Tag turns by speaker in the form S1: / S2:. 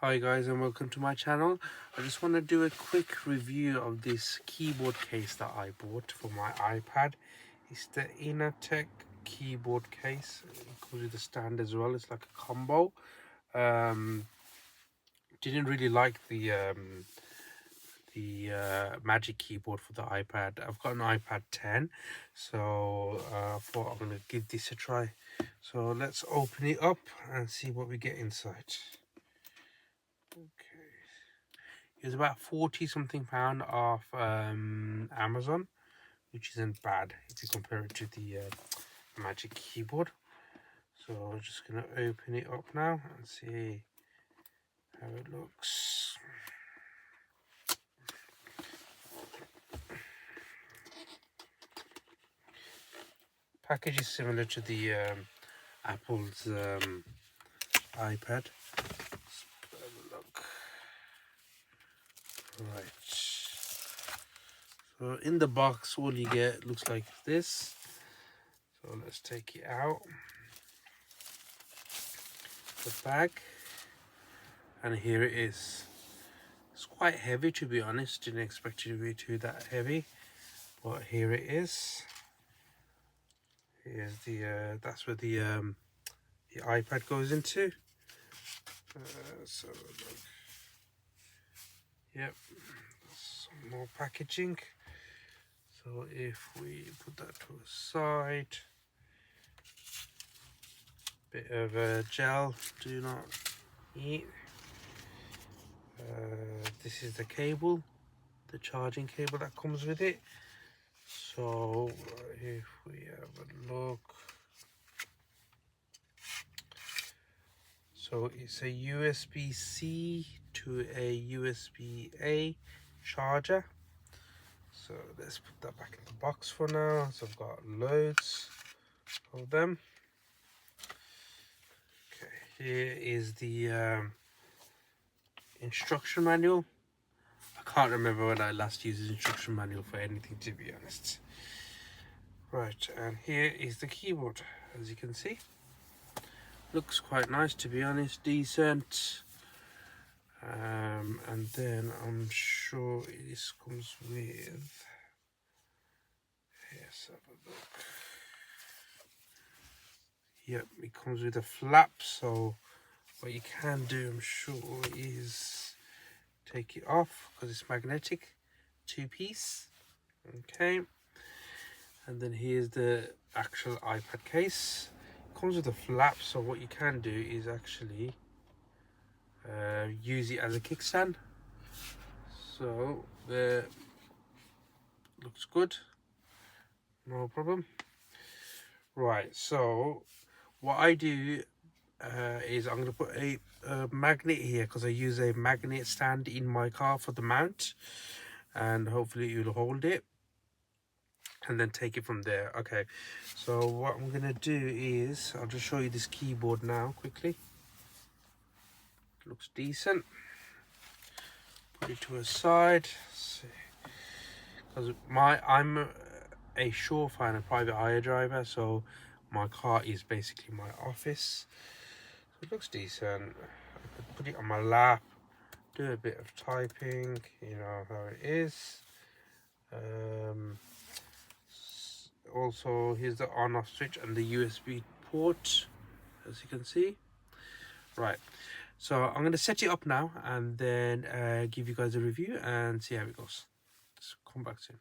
S1: Hi guys and welcome to my channel. I just want to do a quick review of this keyboard case that I bought for my iPad. It's the Inateck Keyboard case. It comes with the stand as well. It's like a combo. Didn't really like the Magic Keyboard for the iPad. I've got an iPad 10, so I thought I'm going to give this a try. So let's open it up and see what we get inside. Okay, it was about 40 something pound off Amazon, which isn't bad if you compare it to the Magic Keyboard. So I'm just gonna open it up now and see how it looks. Package is similar to the Apple's iPad. Let's have a look. Right. So in the box, all you get looks like this. So let's take it out. The bag, and here it is. It's quite heavy, to be honest. Didn't expect it to be that heavy, but here it is. Here's the that's where the iPad goes into. So look. Yep, some more packaging. So if we put that to a side, bit of gel, do not eat. This is the cable, the charging cable that comes with it. So if we have a look, so it's a USB-C to a USB-A charger. So let's put that back in the box for now. So I've got loads of them. Okay, here is the instruction manual. I can't remember when I last used the instruction manual for anything, to be honest. Right, and here is the keyboard, as you can see. Looks quite nice, to be honest, decent. And then I'm sure this comes with, let's have a look. Yep, it comes with a flap, so what you can do, I'm sure, is take it off because it's magnetic, two-piece. Okay, and then here's the actual iPad case. It comes with a flap, so what you can do is actually use it as a kickstand. So there, looks good, no problem. Right, so what I do is I'm going to put a magnet here because I use a magnet stand in my car for the mount, and hopefully you'll hold it and then take it from there. Okay, so what I'm going to do is I'll just show you this keyboard now quickly. Looks decent. Put it to a side because I'm a chauffeur and a private hire driver, so my car is basically my office. So it looks decent. I could put it on my lap, do a bit of typing, you know how it is. Also, here's the on-off switch and the USB port, as you can see. Right, so I'm going to set it up now and then give you guys a review and see how it goes. Just come back soon.